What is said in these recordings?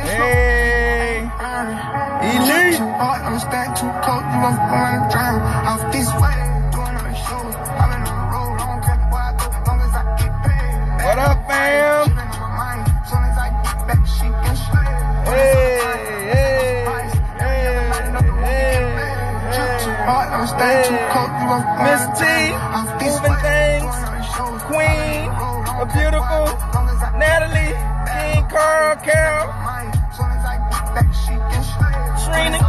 Hey, elite. What up, fam? Hey, Miss T, moving things, Queen, a beautiful Natalie, King Carl, Carol, Trina,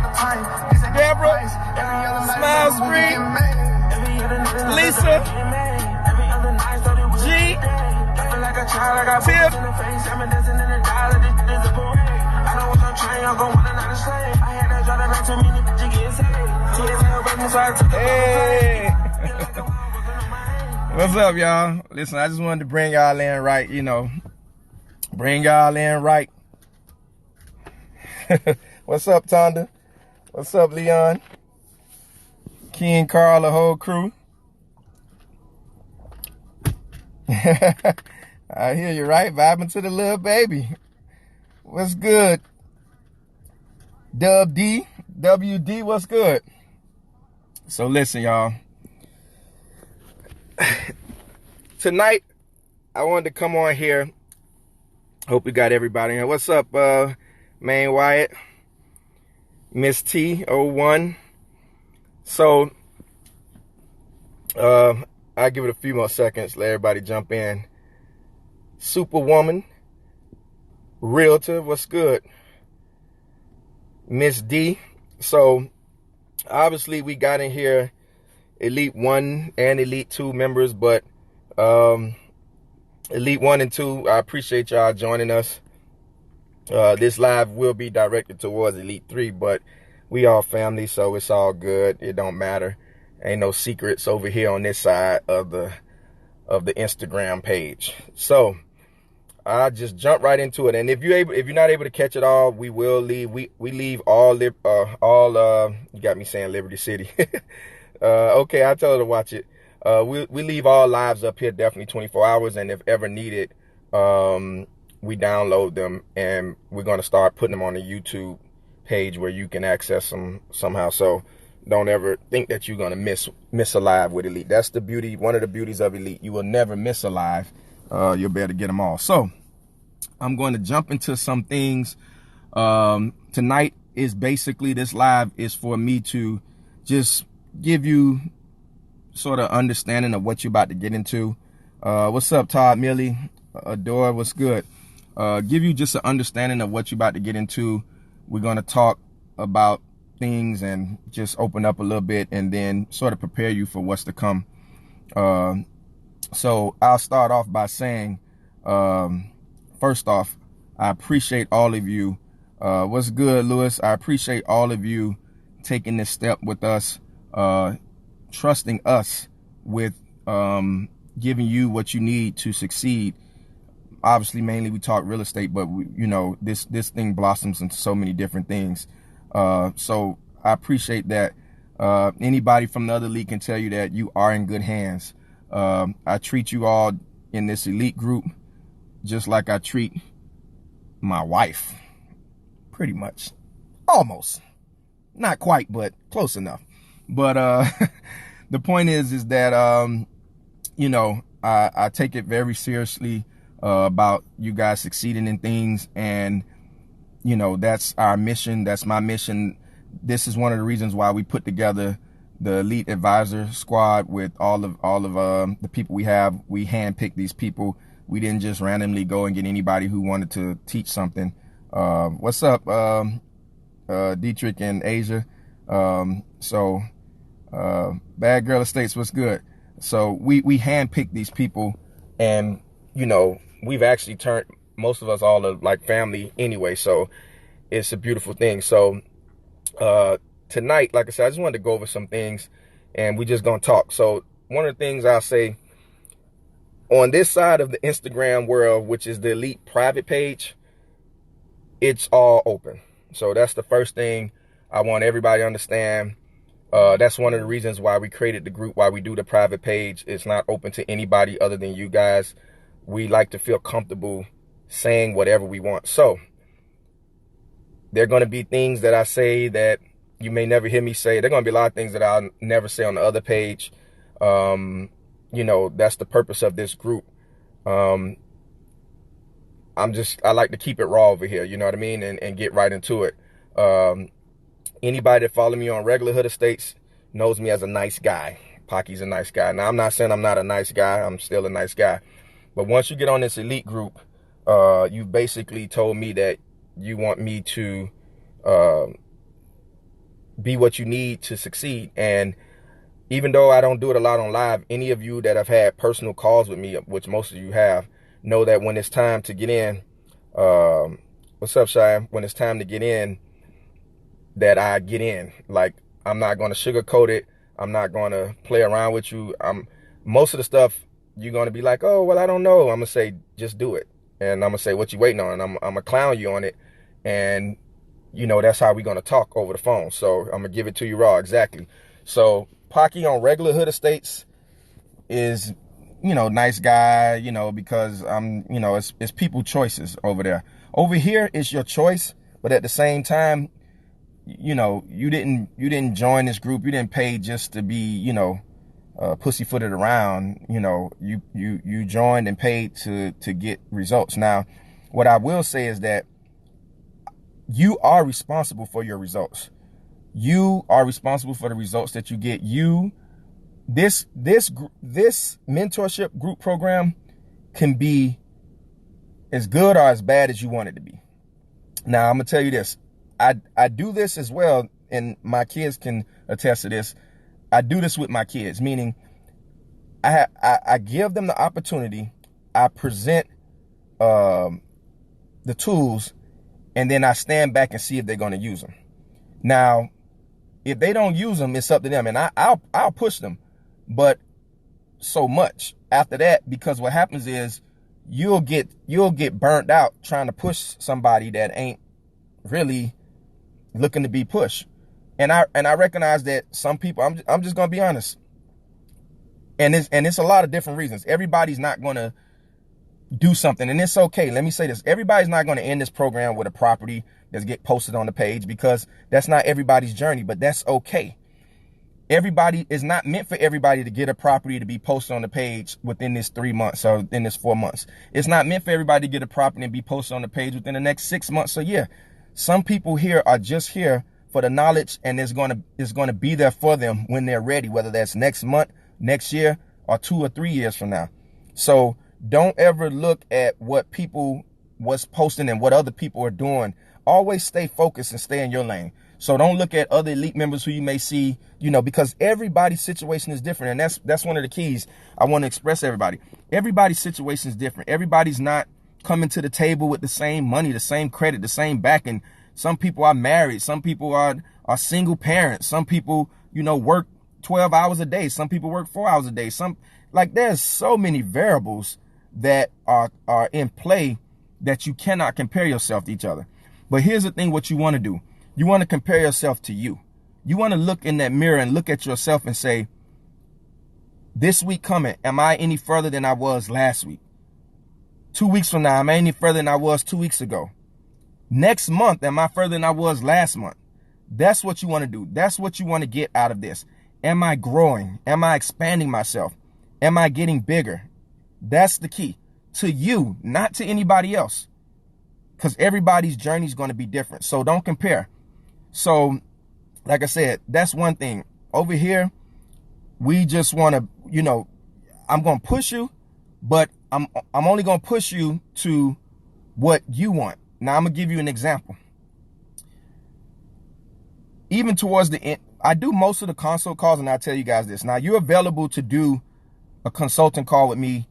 Deborah, Smile Street, Lisa, G, Tip, hey. What's up, y'all? Listen, I just wanted to bring y'all in right, bring y'all in right. What's up, Tonda? What's up, Leon? King Carl, the whole crew. I hear you, right? Vibing to the little baby. What's good? Dub D, WD, what's good? So listen, y'all. Tonight, I wanted to come on here. Hope we got everybody here. What's up, Main Wyatt? Miss T01. So, I'll give it a few more seconds. Let everybody jump in. Superwoman. Realtor, what's good? Miss D. So, obviously, we got in here Elite 1 and Elite 2 members, but Elite 1 and 2, I appreciate y'all joining us. This live will be directed towards Elite 3, but we all family, so it's all good. It don't matter. Ain't no secrets over here on this side of the Instagram page. So I just jump right into it. And if you're not able to catch it all, we will leave. We leave all you got me saying Liberty City. Okay, I'll tell her to watch it. We leave all lives up here definitely 24 hours, and if ever needed, we download them, and we're going to start putting them on the YouTube page where you can access them somehow. So don't ever think that you're going to miss a live with Elite. That's the beauty, one of the beauties of Elite. You will never miss a live. You'll be able to get them all. So I'm going to jump into some things. Tonight is basically, this live is for me to just give you sort of understanding of what you're about to get into. What's up, Todd Millie? Adore, what's good? Give you just an understanding of what you're about to get into. We're going to talk about things and just open up a little bit and then sort of prepare you for what's to come. So I'll start off by saying, first off, I appreciate all of you. What's good, Lewis? I appreciate all of you taking this step with us, trusting us with giving you what you need to succeed. Obviously, mainly we talk real estate, but this thing blossoms into so many different things. So I appreciate that. Anybody from the other league can tell you that you are in good hands. I treat you all in this elite group just like I treat my wife, pretty much, almost, not quite, but close enough. But the point is that I take it very seriously about you guys succeeding in things, and that's our mission. That's my mission. This is one of the reasons why we put together the Elite Advisor Squad with all of the people we have. We handpicked these people. We didn't just randomly go and get anybody who wanted to teach something. What's up, Dietrich and Asia? Bad Girl Estates, what's good? So we handpicked these people, and we've actually turned most of us all like family anyway. So it's a beautiful thing. So tonight, like I said, I just wanted to go over some things, and we just gonna talk. So one of the things I'll say, on this side of the Instagram world, which is the Elite private page, it's all open. So that's the first thing I want everybody to understand. That's one of the reasons why we created the group, why we do the private page. It's not open to anybody other than you guys. We like to feel comfortable saying whatever we want. So there are going to be things that I say that you may never hear me say. There are going to be a lot of things that I'll never say on the other page. You know, that's the purpose of this group. I like to keep it raw over here, you know what I mean? And get right into it. Anybody that follow me on regular Hoodestates knows me as a nice guy. Pocky's a nice guy. Now, I'm not saying I'm not a nice guy. I'm still a nice guy. But once you get on this elite group, you basically told me that you want me to be what you need to succeed. And even though I don't do it a lot on live, any of you that have had personal calls with me, which most of you have, know that when it's time to get in, what's up, Shy? When it's time to get in, that I get in. Like, I'm not going to sugarcoat it. I'm not going to play around with you. Most of the stuff you're going to be like, oh, well, I don't know. I'm going to say, just do it. And I'm going to say, what you waiting on? I'm going to clown you on it. And, you know, that's how we're going to talk over the phone. So I'm going to give it to you raw. Exactly. So Pocky on regular Hoodestates is, you know, nice guy, you know, because you know, it's people choices over there. Over here, it's your choice. But at the same time, you know, you didn't join this group. You didn't pay just to be, you know, pussyfooted around. You know, you joined and paid to get results. Now, what I will say is that you are responsible for your results. You are responsible for the results that you get. This mentorship group program can be as good or as bad as you want it to be. Now, I'm gonna tell you this. I do this as well, and my kids can attest to this. I do this with my kids, meaning I give them the opportunity. I present the tools, and then I stand back and see if they're going to use them. Now, if they don't use them, it's up to them, and I'll push them, but so much after that, because what happens is you'll get burnt out trying to push somebody that ain't really looking to be pushed. And I recognize that some people, I'm just gonna be honest, and it's a lot of different reasons. Everybody's not gonna do something, and it's okay. Let me say this: everybody's not gonna end this program with a property that's get posted on the page, because that's not everybody's journey. But that's okay. Everybody is not meant for everybody to get a property to be posted on the page within this 3 months or within this 4 months. It's not meant for everybody to get a property and be posted on the page within the next 6 months or a year. Some people here are just here for the knowledge, and it's gonna be there for them when they're ready, whether that's next month, next year, or 2 or 3 years from now. So don't ever look at what's posting and what other people are doing. Always stay focused and stay in your lane. So don't look at other elite members who you may see, you know, because everybody's situation is different. And that's one of the keys I want to express to everybody. Everybody's situation is different. Everybody's not coming to the table with the same money, the same credit, the same backing. Some people are married. Some people are single parents. Some people, you know, work 12 hours a day. Some people work 4 hours a day. There's so many variables that are in play that you cannot compare yourself to each other. But here's the thing, what you want to do. You want to compare yourself to you. You want to look in that mirror and look at yourself and say, this week coming, am I any further than I was last week? 2 weeks from now, am I any further than I was 2 weeks ago? Next month, am I further than I was last month? That's what you want to do. That's what you want to get out of this. Am I growing? Am I expanding myself? Am I getting bigger? That's the key. To you, not to anybody else. Because everybody's journey is going to be different. So don't compare. So, like I said, that's one thing. Over here, we just want to, you know, I'm going to push you, but I'm only going to push you to what you want. Now, I'm going to give you an example. Even towards the end, I do most of the consult calls, and I'll tell you guys this. Now, you're available to do a consulting call with me.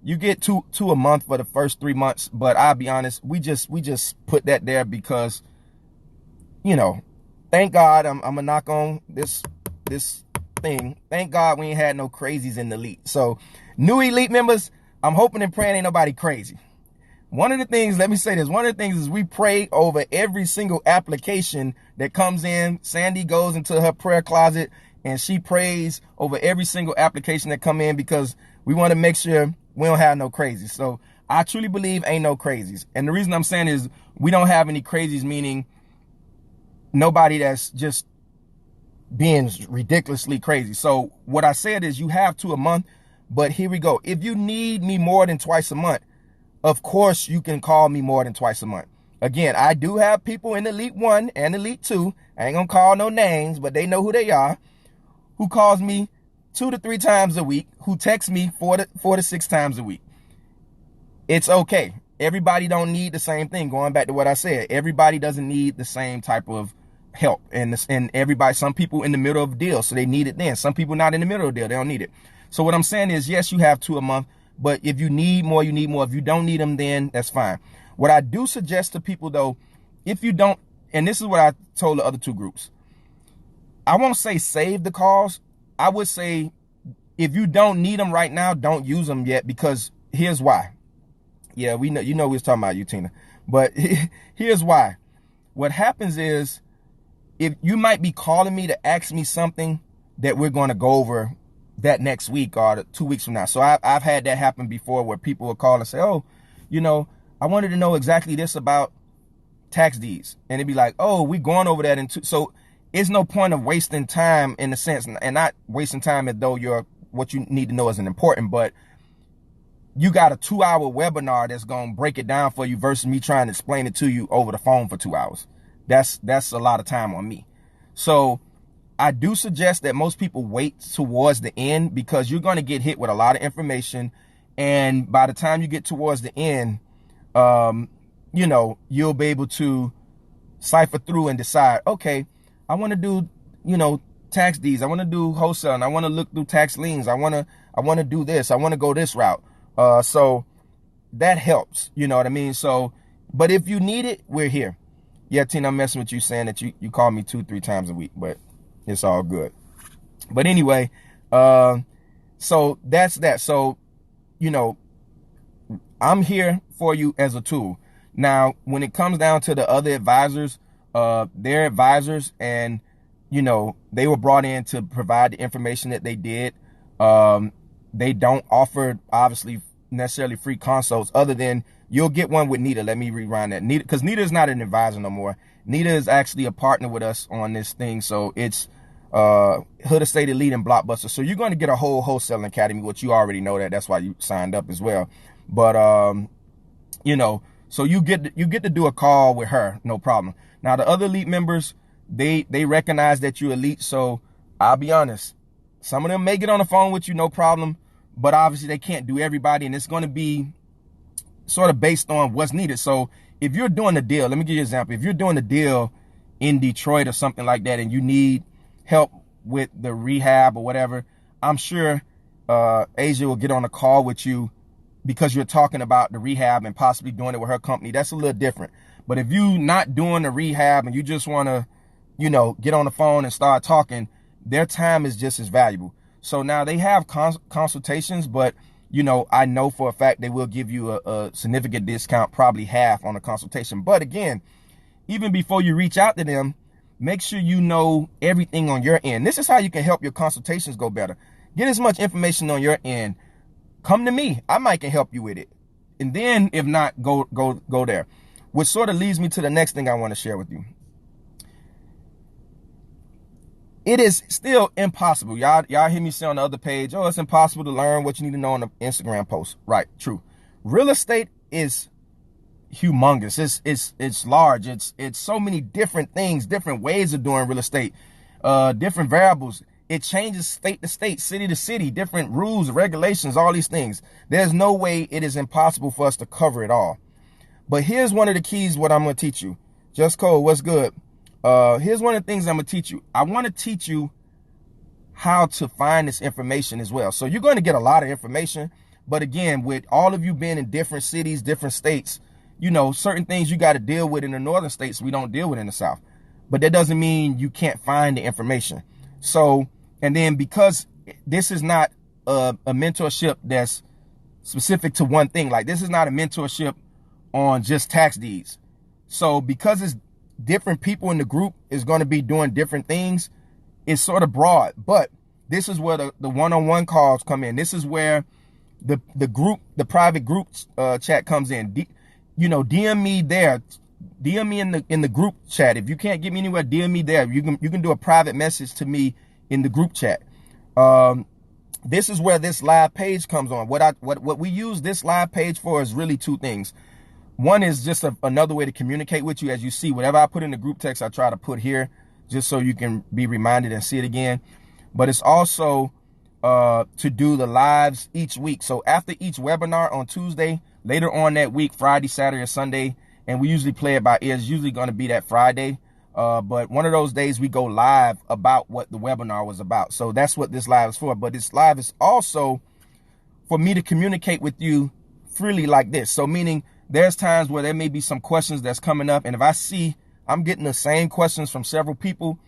You get two a month for the first 3 months, but I'll be honest, we just put that there because, you know, thank God I'm gonna knock on this thing. Thank God we ain't had no crazies in the elite. So, new elite members, I'm hoping and praying ain't nobody crazy. One of the things, let me say this, one of the things is we pray over every single application that comes in. Sandy goes into her prayer closet and she prays over every single application that come in, because we want to make sure we don't have no crazy. So I truly believe ain't no crazies. And the reason I'm saying is we don't have any crazies, meaning nobody that's just being ridiculously crazy. So what I said is you have 2 a month, but here we go. If you need me more than twice a month, of course you can call me more than twice a month. Again, I do have people in Elite 1 and Elite 2, I ain't gonna call no names, but they know who they are, who calls me 2 to 3 times a week, who texts me 4 to 6 times a week. It's okay. Everybody don't need the same thing. Going back to what I said, everybody doesn't need the same type of help. And everybody, some people in the middle of a deal, so they need it then. Some people not in the middle of a deal, they don't need it. So what I'm saying is, yes, you have 2 a month, but if you need more, you need more. If you don't need them, then that's fine. What I do suggest to people though, if you don't, and this is what I told the other 2 groups, I won't say save the calls. I would say if you don't need them right now, don't use them yet, because here's why. Yeah, we know, we was talking about you, Tina, but here's why. What happens is, if you might be calling me to ask me something that we're going to go over that next week or 2 weeks from now. So I've had that happen before, where people will call and say, oh, I wanted to know exactly this about tax deeds. And it'd be like, oh, we going over that in 2. So it's no point of wasting time, in a sense, and not wasting time as though what you need to know isn't important, but you got a 2-hour webinar that's going to break it down for you versus me trying to explain it to you over the phone for 2 hours. That's a lot of time on me. So I do suggest that most people wait towards the end, because you're going to get hit with a lot of information. And by the time you get towards the end, you'll be able to cipher through and decide, okay, I want to do, tax deeds. I want to do wholesaling. I want to look through tax liens. I want to do this. I want to go this route. So that helps, you know what I mean? So, but if you need it, we're here. Yeah, Tina, I'm messing with you, saying that you call me 2-3 times a week, but it's all good. But anyway, so that's that. So, I'm here for you as a tool. Now, when it comes down to the other advisors, they're advisors, and, they were brought in to provide the information that they did. They don't offer, obviously, necessarily free consults, other than you'll get one with Nita. Let me rewind that. Nita, because Nita is not an advisor no more. Nita is actually a partner with us on this thing. So it's Hoodestates Elite and Blockbuster. So you're going to get a whole wholesaling academy, which you already know that. That's why you signed up as well. But so you get to do a call with her, no problem. Now the other Elite members, they recognize that you're Elite. So I'll be honest, some of them may get on the phone with you, no problem. But obviously they can't do everybody, and it's going to be sort of based on what's needed. So if you're doing a deal, let me give you an example. If you're doing a deal in Detroit or something like that, and you need help with the rehab or whatever, I'm sure Asia will get on a call with you, because you're talking about the rehab and possibly doing it with her company. That's a little different. But if you not doing the rehab and you just want to, get on the phone and start talking, their time is just as valuable. So now they have consultations, but, I know for a fact they will give you a significant discount, probably half on a consultation. But again, even before you reach out to them, make sure you know everything on your end. This is how you can help your consultations go better. Get as much information on your end. Come to me. I might can help you with it. And then if not, go there. Which sort of leads me to the next thing I want to share with you. It is still impossible. Y'all hear me say on the other page, oh, it's impossible to learn what you need to know on the Instagram post. Right, true. Real estate is humongous. It's large. It's so many different things, different ways of doing real estate, different variables. It changes state to state, city to city, different rules, regulations, all these things. There's no way it is impossible for us to cover it all. But here's one of the keys, what I'm going to teach you. Just Cole, what's good? Here's one of the things I'm going to teach you. I want to teach you how to find this information as well. So you're going to get a lot of information. But again, with all of you being in different cities, different states, certain things you got to deal with in the northern states we don't deal with in the South. But that doesn't mean you can't find the information. So, and then because this is not a mentorship that's specific to one thing, like this is not a mentorship on just tax deeds. So because it's different people in the group is going to be doing different things, it's sort of broad. But this is where the one-on-one calls come in. This is where the private group chat comes in. DM me there. DM me in the group chat. If you can't get me anywhere, DM me there. You can do a private message to me in the group chat. This is where this live page comes on. What we use this live page for is really two things. One is just another way to communicate with you. As you see, whatever I put in the group text, I try to put here just so you can be reminded and see it again. But it's also to do the lives each week. So after each webinar on Tuesday, later on that week, Friday, Saturday, or Sunday, and we usually play it by ear. It's usually going to be that Friday. But one of those days we go live about what the webinar was about. So that's what this live is for. But this live is also for me to communicate with you freely like this. So meaning there's times where there may be some questions that's coming up. And if I see I'm getting the same questions from several people,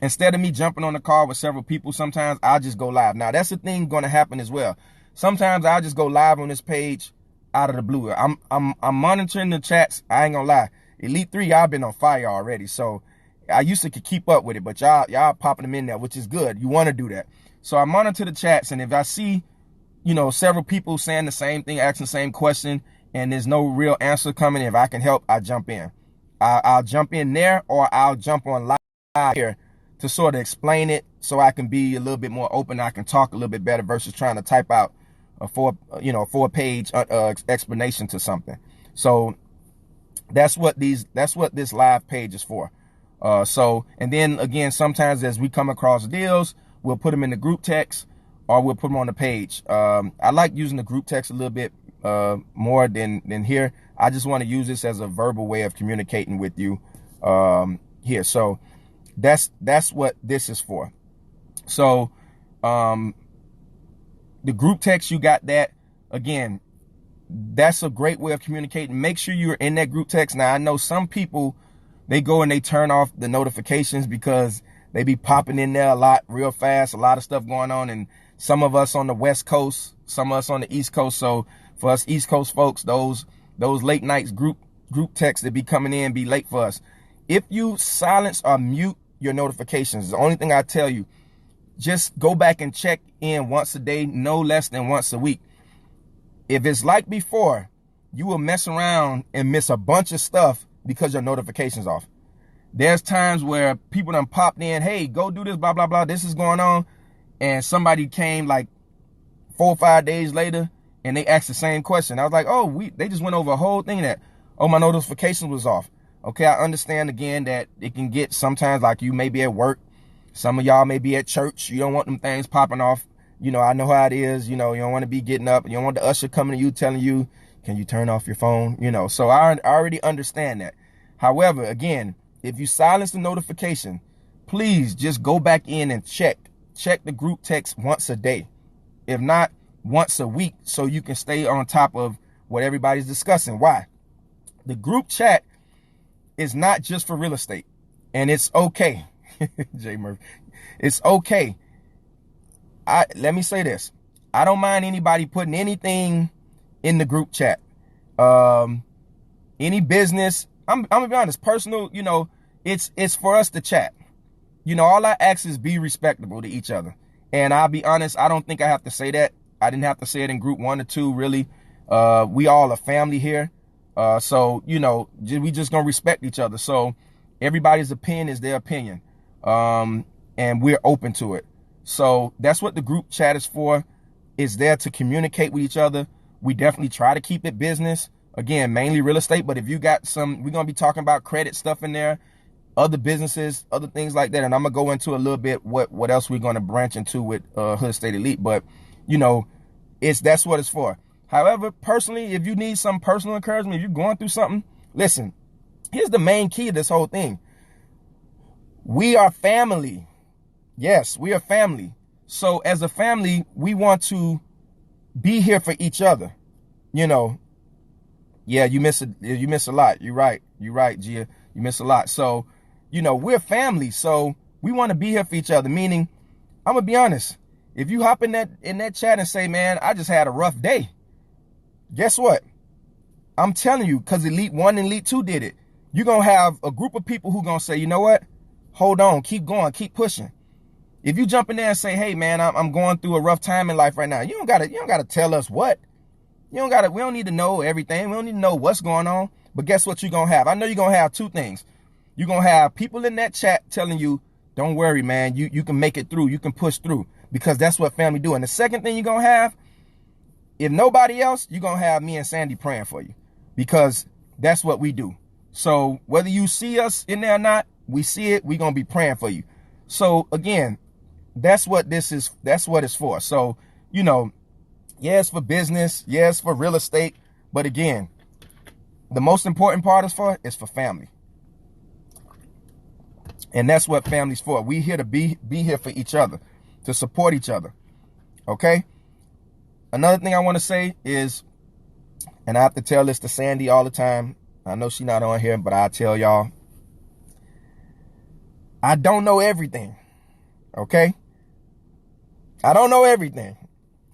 instead of me jumping on the call with several people, sometimes I'll just go live. Now that's the thing going to happen as well. Sometimes I'll just go live on this page out of the blue. I'm monitoring the chats. I ain't gonna lie. Elite 3, y'all been on fire already. So I used to keep up with it, but y'all popping them in there, which is good. You want to do that. So I monitor the chats, and if I see, several people saying the same thing, asking the same question, and there's no real answer coming, if I can help, I jump in. I'll jump in there, or I'll jump on live here to sort of explain it so I can be a little bit more open. I can talk a little bit better versus trying to type out a four-page explanation to something. So that's what this live page is for. And then again, sometimes as we come across deals, we'll put them in the group text or we'll put them on the page. I like using the group text a little bit more than here. I just want to use this as a verbal way of communicating with you here. So that's what this is for. So the group text, you got that. Again, that's a great way of communicating. Make sure you're in that group text. Now, I know some people, they go and they turn off the notifications because they be popping in there a lot real fast, a lot of stuff going on. And some of us on the West Coast, some of us on the East Coast. So for us East Coast folks, those late nights group texts that be coming in be late for us. If you silence or mute your notifications, the only thing I tell you, just go back and check in once a day, no less than once a week. If it's like before, you will mess around and miss a bunch of stuff because your notification's off. There's times where people done popped in, hey, go do this, blah, blah, blah, this is going on. And somebody came like 4 or 5 days later and they asked the same question. I was like, oh, they just went over a whole thing that, my notification was off. Okay, I understand again that it can get sometimes like you may be at work. Some of y'all may be at church. You don't want them things popping off. I know how it is. You don't want to be getting up. You don't want the usher coming to you telling you, can you turn off your phone? So I already understand that. However, again, if you silence the notification, please just go back in and check the group text once a day. If not, once a week, so you can stay on top of what everybody's discussing. Why? The group chat is not just for real estate, and it's okay. Jay Murphy, it's okay. Let me say this. I don't mind anybody putting anything in the group chat. Any business, I'm gonna be honest, personal, it's for us to chat. All I ask is be respectable to each other. And I'll be honest, I don't think I have to say that. I didn't have to say it in group 1 or 2, really. We all a family here. So, we just gonna respect each other. So everybody's opinion is their opinion. And we're open to it. So that's what the group chat is for. It's there to communicate with each other. We definitely try to keep it business. Again, mainly real estate. But if you got we're going to be talking about credit stuff in there, other businesses, other things like that. And I'm going to go into a little bit what else we're going to branch into with Hoodestate Elite. But, that's what it's for. However, personally, if you need some personal encouragement, if you're going through something, listen, here's the main key of this whole thing. We are family. Yes, we are family. So as a family, we want to be here for each other. Yeah, you miss a lot. You're right, Gia. You miss a lot. So, we're family. So we want to be here for each other. Meaning, I'm gonna be honest. If you hop in that chat and say, man, I just had a rough day. Guess what? I'm telling you, because Elite 1 and Elite 2 did it. You're gonna have a group of people who gonna say, you know what? Hold on, keep going, keep pushing. If you jump in there and say, hey man, I'm going through a rough time in life right now, you don't gotta tell us what. We don't need to know everything. We don't need to know what's going on. But guess what you're gonna have? I know you're gonna have two things. You're gonna have people in that chat telling you, don't worry, man, you can make it through, you can push through, because that's what family do. And the second thing you're gonna have, if nobody else, you're gonna have me and Sandy praying for you, because that's what we do. So whether you see us in there or not, we see it, we're gonna be praying for you. So again, that's what this is, that's what it's for. So, you know, yeah, it's for business, yeah, it's for real estate, but again, the most important part is for family. And that's what family's for. We here to be here for each other, to support each other. Okay? Another thing I want to say is, and I have to tell this to Sandy all the time. I know she's not on here, but I tell y'all, I don't know everything. Okay? I don't know everything.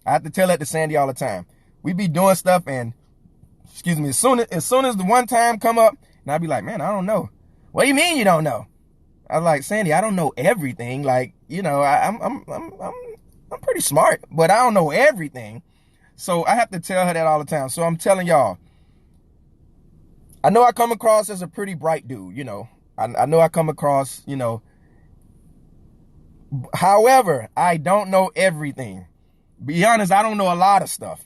I have to tell that to Sandy all the time. We be doing stuff, and excuse me, as soon as the one time come up, and I be like, man, I don't know. What do you mean you don't know? I was like, Sandy, I don't know everything. Like, you know, I'm pretty smart, but I don't know everything. So I have to tell her that all the time. So I'm telling y'all, I know I come across as a pretty bright dude, you know. I know I come across, you know. However, I don't know everything. Be honest, I don't know a lot of stuff.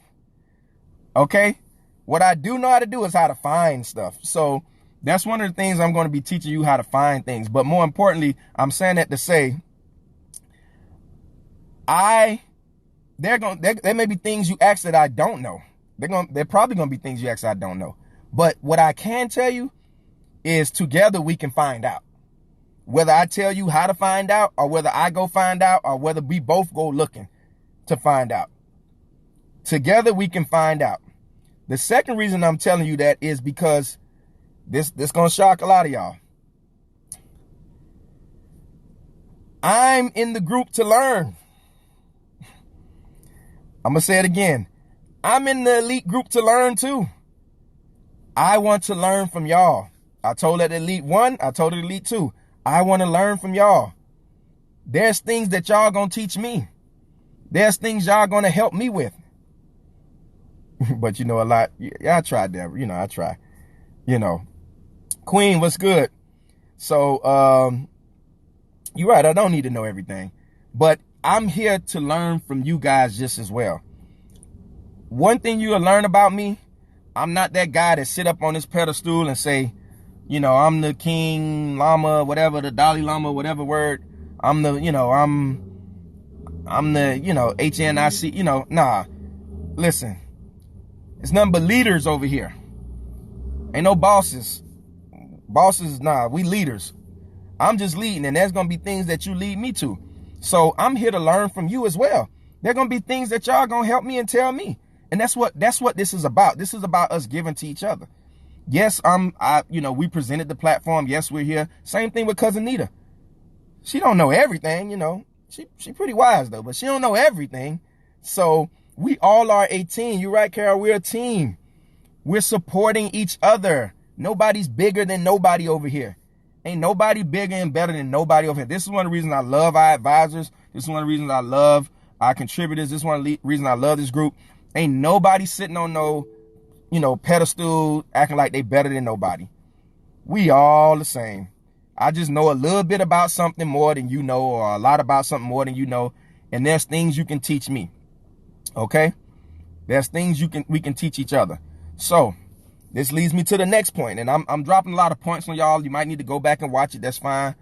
Okay? What I do know how to do is how to find stuff. So that's one of the things I'm going to be teaching you, how to find things. But more importantly, I'm saying that to say, there may be things you ask that I don't know. They're probably going to be things you ask that I don't know. But what I can tell you is together we can find out. Whether I tell you how to find out, or whether I go find out, or whether we both go looking to find out. Together we can find out. The second reason I'm telling you that is because this gonna shock a lot of y'all. I'm in the group to learn. I'm gonna say it again. I'm in the elite group to learn too. I want to learn from y'all. I told that elite 1, I told it elite 2. I want to learn from y'all. There's things that y'all gonna teach me. There's things y'all gonna help me with. But you know, a lot, yeah, I tried that. You know, I try. You know, Queen, what's good? So, you're right. I don't need to know everything, but I'm here to learn from you guys just as well. One thing you'll learn about me, I'm not that guy that sit up on this pedestal and say, you know, I'm the King Lama, whatever, the Dalai Lama, whatever word. I'm the, you know, I'm the, you know, HNIC, you know, nah. Listen, it's nothing but leaders over here. Ain't no bosses. Bosses, nah, we leaders. I'm just leading, and there's going to be things that you lead me to. So I'm here to learn from you as well. There are going to be things that y'all going to help me and tell me. And that's what this is about. This is about us giving to each other. Yes, you know, we presented the platform. Yes, we're here. Same thing with Cousin Nita. She don't know everything, you know. She pretty wise though, but she don't know everything. So we all are a team. You're right, Carol. We're a team. We're supporting each other. Nobody's bigger than nobody over here. Ain't nobody bigger and better than nobody over here. This is one of the reasons I love our advisors. This is one of the reasons I love our contributors. This is one of the reasons I love this group. Ain't nobody sitting on no, you know, pedestal acting like they better than nobody. We all the same. I just know a little bit about something more than you know, or a lot about something more than you know. And there's things you can teach me. Okay? There's things we can teach each other. So this leads me to the next point. And I'm dropping a lot of points on y'all. You might need to go back and watch it. That's fine.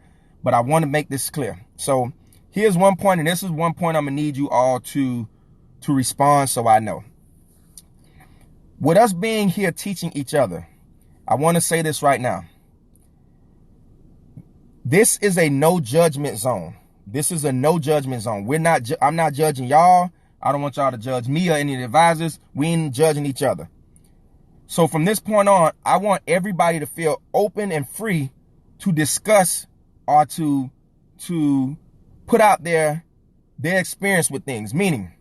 But I want to make this clear. So here's one point, and this is one point I'm gonna need you all to respond so I know. With us being here teaching each other, I want to say this right now. This is a no judgment zone. This is a no judgment zone. I'm not judging y'all. I don't want y'all to judge me or any of the advisors. We ain't judging each other. So from this point on, I want everybody to feel open and free to discuss or to put out their experience with things. Meaning,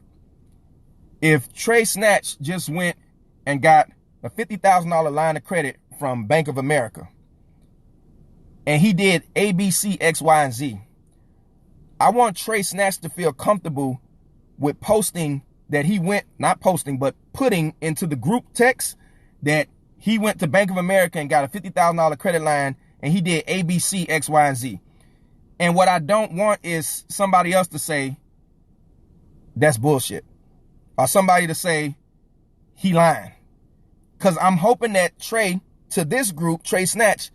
if Trey Snatch just went and got a $50,000 line of credit from Bank of America, and he did A, B, C, X, Y, and Z, I want Trey Snatch to feel comfortable with posting that he went, not posting, but putting into the group text that he went to Bank of America and got a $50,000 credit line and he did A, B, C, X, Y, and Z. And what I don't want is somebody else to say, that's bullshit. Or somebody to say, he lying. Because I'm hoping that Trey, to this group, Trey Snatch,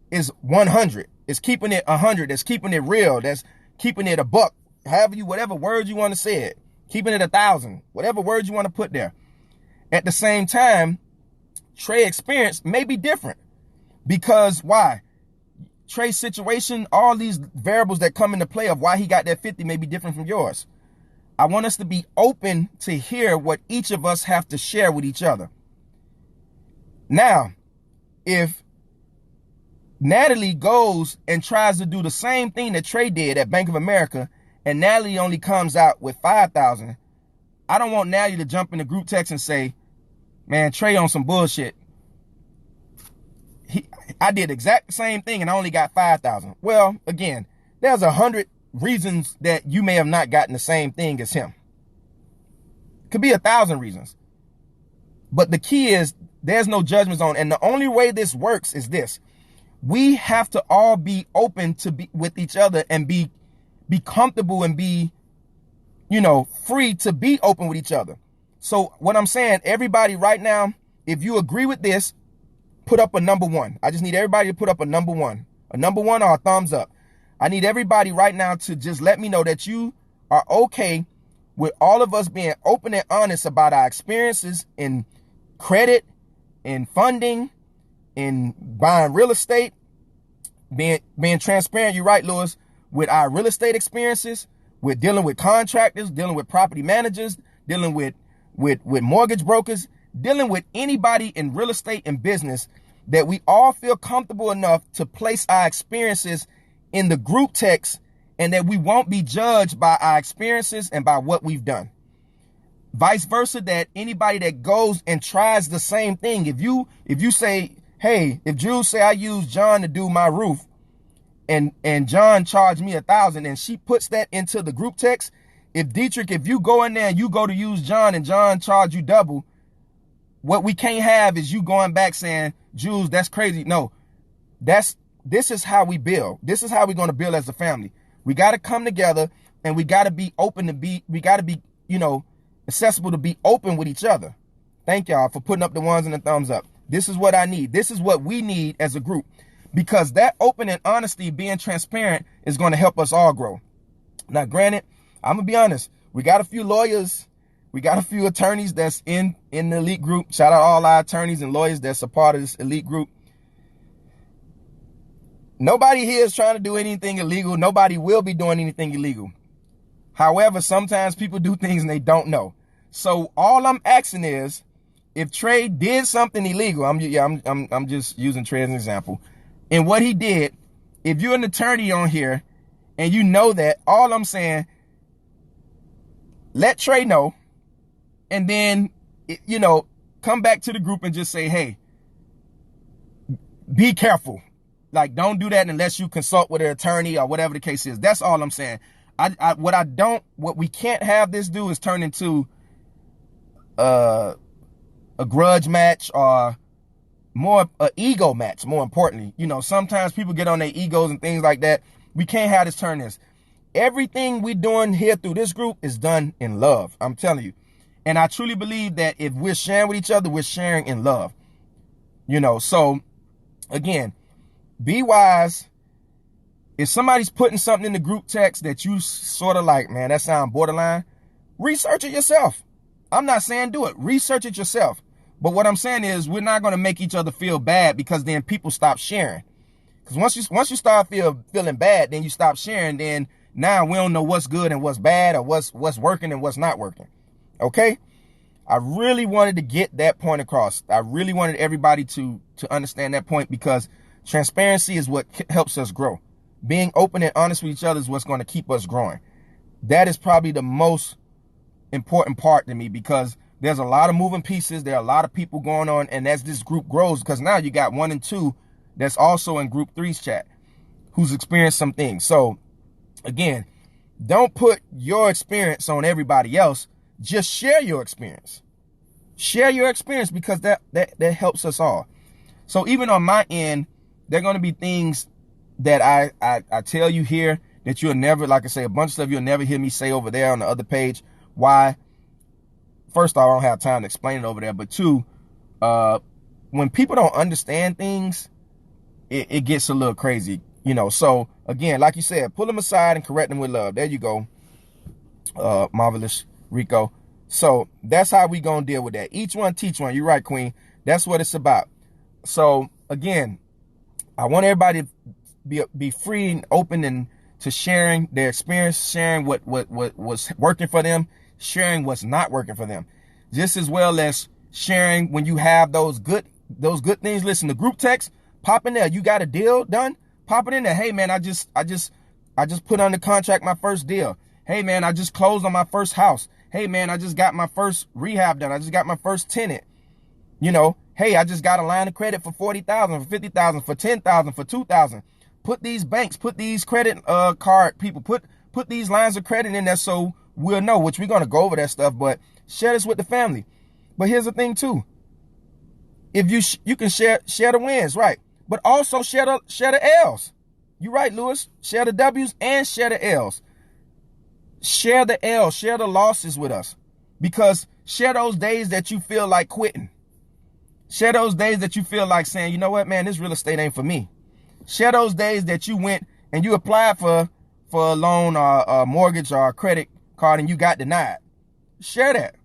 is 100. Is keeping it 100. That's keeping it real. That's keeping it a buck. However you, whatever words you want to say it. Keeping it 1,000. Whatever words you want to put there. At the same time, Trey's experience may be different. Because why? Trey's situation, all these variables that come into play of why he got that 50 may be different from yours. I want us to be open to hear what each of us have to share with each other. Now, if Natalie goes and tries to do the same thing that Trey did at Bank of America, and Natalie only comes out with 5,000, I don't want Natalie to jump in the group text and say, man, Trey on some bullshit. I did exact same thing and I only got 5,000. Well, again, there's 100 reasons that you may have not gotten the same thing as him. Could be 1,000 reasons. But the key is there's no judgment zone. And the only way this works is this. We have to all be open to be with each other and be comfortable and be, free to be open with each other. So what I'm saying, everybody right now, if you agree with this, put up a number 1. I just need everybody to put up a number 1. A number 1 or a thumbs up. I need everybody right now to just let me know that you are okay with all of us being open and honest about our experiences in credit, in funding, in buying real estate, being transparent. You're right, Lewis, with our real estate experiences, with dealing with contractors, dealing with property managers, dealing with mortgage brokers, dealing with anybody in real estate and business, that we all feel comfortable enough to place our experiences in the group text and that we won't be judged by our experiences and by what we've done. Vice versa, that anybody that goes and tries the same thing, if you say, hey, if Jules say I use John to do my roof and John charged me 1,000 and she puts that into the group text, if Dietrich, if you go in there and you go to use John and John charge you double, what we can't have is you going back saying, Jules, that's crazy. No, this is how we build. This is how we're going to build as a family. We got to come together and we got to be open we got to be, accessible to be open with each other. Thank y'all for putting up the ones and the thumbs up. This is what I need. This is what we need as a group, because that open and honesty, being transparent, is going to help us all grow. Now, granted, I'm going to be honest. We got a few lawyers. We got a few attorneys that's in the elite group. Shout out all our attorneys and lawyers that's a part of this elite group. Nobody here is trying to do anything illegal. Nobody will be doing anything illegal. However, sometimes people do things and they don't know. So all I'm asking is, if Trey did something illegal, I'm just using Trey as an example, and what he did, if you're an attorney on here and you know that, all I'm saying, let Trey know, and then, come back to the group and just say, hey, be careful. Like, don't do that unless you consult with an attorney or whatever the case is. That's all I'm saying. What we can't have this do is turn into a grudge match or more an ego match, more importantly. Sometimes people get on their egos and things like that. We can't have this turn this. Everything we're doing here through this group is done in love. I'm telling you. And I truly believe that if we're sharing with each other, we're sharing in love. So again, be wise. If somebody's putting something in the group text that you sort of like, man, that sounds borderline, research it yourself. I'm not saying do it. Research it yourself. But what I'm saying is, we're not going to make each other feel bad, because then people stop sharing. Because once you start feeling bad, then you stop sharing. Then now we don't know what's good and what's bad, or what's working and what's not working. Okay? I really wanted to get that point across. I really wanted everybody to understand that point, because transparency is what helps us grow. Being open and honest with each other is what's going to keep us growing. That is probably the most important part to me, because there's a lot of moving pieces. There are a lot of people going on. And as this group grows, because now you got 1 and 2 that's also in group 3's chat who's experienced some things. So again, Don't put your experience on everybody else. Just share your experience. Share your experience, because that helps us all. So even on my end, there are going to be things that I tell you here that you'll never, like I say, a bunch of stuff you'll never hear me say over there on the other page. Why? First off, I don't have time to explain it over there. But two, when people don't understand things, it gets a little crazy, you know. So again, like you said, pull them aside and correct them with love. There you go. Marvelous Rico. So that's how we gonna deal with that. Each one teach one. You're right, Queen. That's what it's about. So again, I want everybody to be free and open and to sharing their experience, sharing what was working for them, sharing what's not working for them, just as well as sharing when you have those good things. Listen, the group text, pop in there. You got a deal done? Pop it in there. Hey man, I just put under contract my first deal. Hey man, I just closed on my first house. Hey man, I just got my first rehab done. I just got my first tenant. You know, hey, I just got a line of credit for 40,000, for 50,000, for 10,000, for 2,000. Put these banks, put these credit card people, put these lines of credit in there so we'll know, which we're going to go over that stuff, but share this with the family. But here's the thing too. If you can share the wins, right? But also share the L's. You're right, Lewis. Share the W's and share the L's. Share the L's, share the losses with us. Because share those days that you feel like quitting. Share those days that you feel like saying, you know what, man, this real estate ain't for me. Share those days that you went and you applied for a loan or a mortgage or a credit card and you got denied. Share that.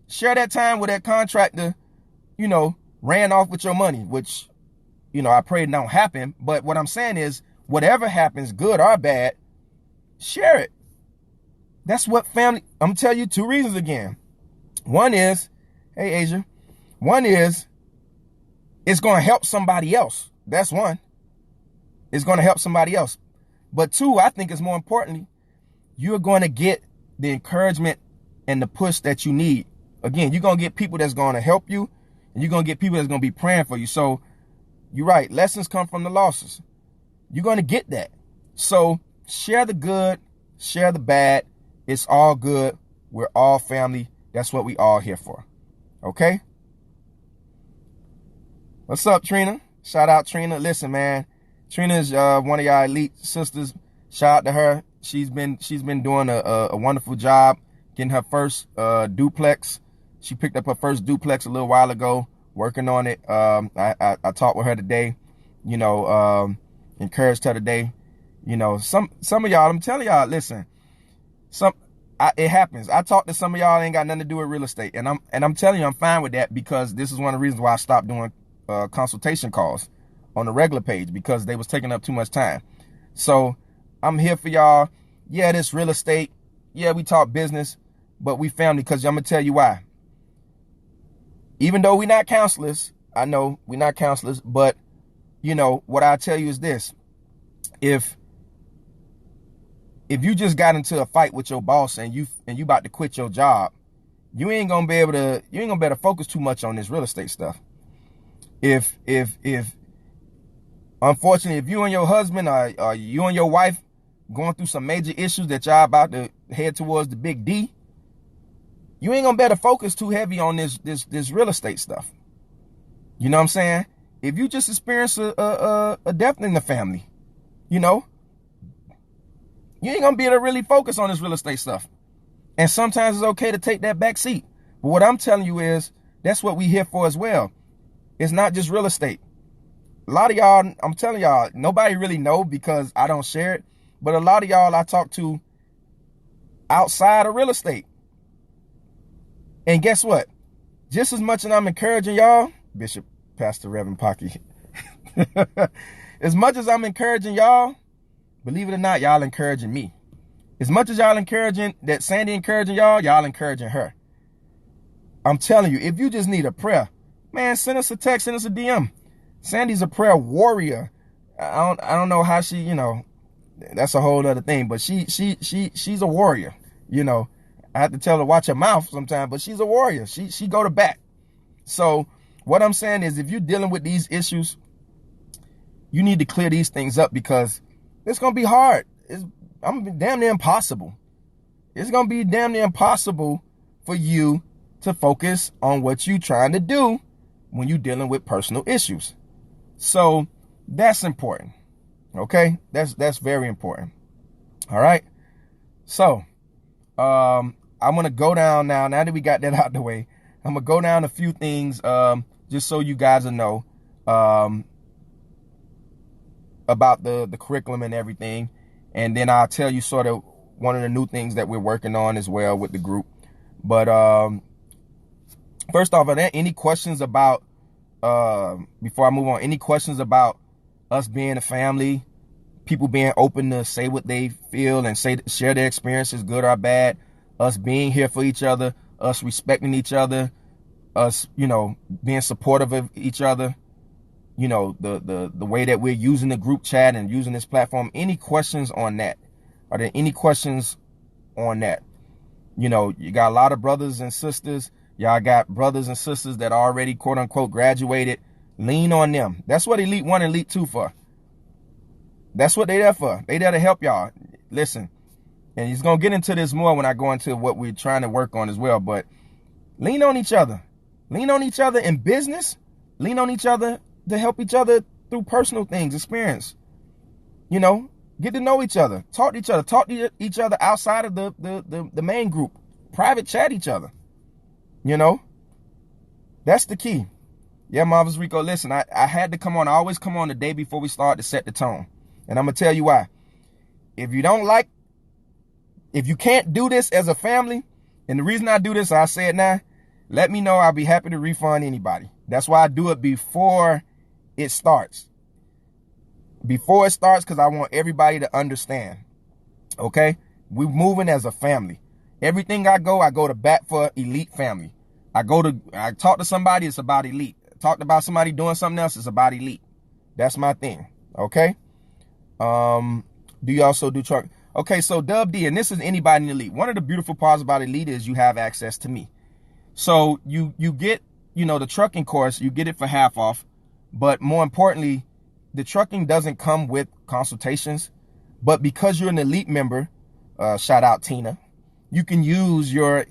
Share that time where that contractor, you know, ran off with your money, which, you know, I pray it don't happen. But what I'm saying is, whatever happens, good or bad, share it. That's what family, I'm going to tell you two reasons again. One is, hey, Asia, one is it's going to help somebody else. That's one. It's going to help somebody else. But two, I think it's more importantly, you're going to get the encouragement and the push that you need. Again, you're going to get people that's going to help you, and you're going to get people that's going to be praying for you. So you're right. Lessons come from the losses. You're going to get that. So share the good, share the bad. It's all good. We're all family. That's what we all here for. Okay? What's up, Trina? Shout out, Trina. Listen, man. Trina's one of y'all elite sisters. Shout out to her. She's been doing a wonderful job getting her first duplex. She picked up her first duplex a little while ago, working on it. I talked with her today, you know, encouraged her today. You know, some of y'all, I'm telling y'all, listen, it happens. I talked to some of y'all, ain't got nothing to do with real estate. And I'm telling you, I'm fine with that, because this is one of the reasons why I stopped doing consultation calls on the regular page, because they was taking up too much time. So I'm here for y'all. Yeah, this real estate. Yeah, we talk business, but we family, because I'm going to tell you why. Even though we're not counselors, I know we're not counselors, but, you know, what I tell you is this. If you just got into a fight with your boss and you about to quit your job, you ain't gonna be able to focus too much on this real estate stuff. If unfortunately, if you and your husband or you and your wife going through some major issues that y'all about to head towards the big D, you ain't gonna be able to focus too heavy on this real estate stuff. You know what I'm saying? If you just experience a death in the family, you know, you ain't gonna be able to really focus on this real estate stuff. And sometimes it's okay to take that back seat. But what I'm telling you is, that's what we here for as well. It's not just real estate. A lot of y'all, I'm telling y'all, nobody really know because I don't share it. But a lot of y'all I talk to outside of real estate. And guess what? Just as much as I'm encouraging y'all, Bishop, Pastor, Reverend Pocky, as much as I'm encouraging y'all, believe it or not, y'all encouraging me. As much as y'all encouraging, that Sandy encouraging y'all encouraging her. I'm telling you, if you just need a prayer, man, send us a text, send us a DM. Sandy's a prayer warrior. I don't know how she, you know, that's a whole other thing, but she's a warrior. You know, I have to tell her watch her mouth sometimes, but she's a warrior. She go to bat. So what I'm saying is, if you're dealing with these issues, you need to clear these things up, because it's gonna be hard. I'm damn near impossible it's going to be damn near impossible for you to focus on what you're trying to do when you're dealing with personal issues. So that's important. Okay, that's very important. All right. So I'm gonna go down now that we got that out the way. I'm gonna go down a few things just so you guys will know about the curriculum and everything, and then I'll tell you sort of one of the new things that we're working on as well with the group. But first off, are there any questions about before I move on, any questions about us being a family, people being open to say what they feel and share their experiences, good or bad, us being here for each other, us respecting each other, us, being supportive of each other, the way that we're using the group chat and using this platform? Any questions on that? Are there any questions on that? You got a lot of brothers and sisters. Y'all got brothers and sisters that already, quote unquote, graduated. Lean on them. That's what Elite 1 and Elite 2 for. That's what they there for. They there to help y'all. Listen, and he's going to get into this more when I go into what we're trying to work on as well. But lean on each other. Lean on each other in business. Lean on each other to help each other through personal things, experience. Get to know each other. Talk to each other. Talk to each other outside of the main group. Private chat each other. That's the key. Yeah, Marvelous Rico, listen, I had to come on. I always come on the day before we start to set the tone. And I'm going to tell you why. If you can't do this as a family, and the reason I do this, I say it now, let me know. I'll be happy to refund anybody. That's why I do it before it starts. Before it starts, because I want everybody to understand. Okay? We're moving as a family. Everything I go to bat for Elite family. I talk to somebody, it's about Elite. Talked about somebody doing something else, it's about Elite. That's my thing. Okay? Do you also do truck? Okay, so Dub D, and this is anybody in Elite. One of the beautiful parts about Elite is you have access to me. So you get, the trucking course, you get it for half off. But more importantly, the trucking doesn't come with consultations. But because you're an Elite member, shout out Tina, you can use your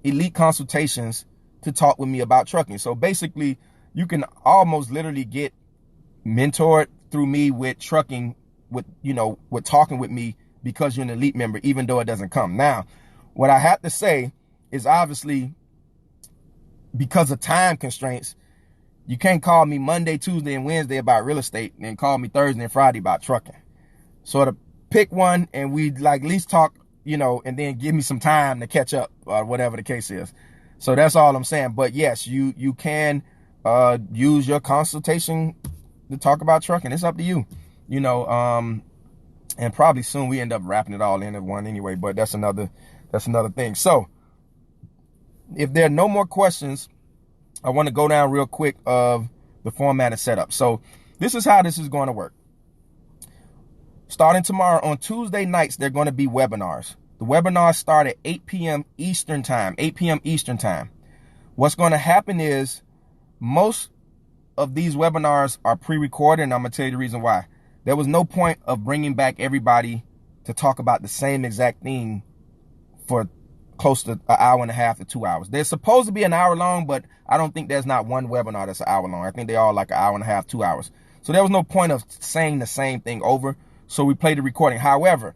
Elite consultations to talk with me about trucking. So basically, you can almost literally get mentored through me with trucking, with talking with me because you're an Elite member, even though it doesn't come. Now, what I have to say is obviously because of time constraints, you can't call me Monday, Tuesday, and Wednesday about real estate and then call me Thursday and Friday about trucking. So to pick one and we at least talk, and then give me some time to catch up or whatever the case is. So that's all I'm saying. But yes, you can use your consultation to talk about trucking. It's up to you, and probably soon we end up wrapping it all in at one anyway, but that's another thing. So if there are no more questions, I want to go down real quick of the format and setup. So this is how this is going to work. Starting tomorrow on Tuesday nights, they're going to be webinars. The webinars start at 8 p.m. Eastern time, 8 p.m. Eastern time. What's going to happen is most of these webinars are pre-recorded, and I'm going to tell you the reason why. There was no point of bringing back everybody to talk about the same exact thing for close to an hour and a half to 2 hours. They're supposed to be an hour long, but I don't think there's not one webinar that's an hour long. I think they all like an hour and a half, 2 hours. So there was no point of saying the same thing over. So we played the recording. However,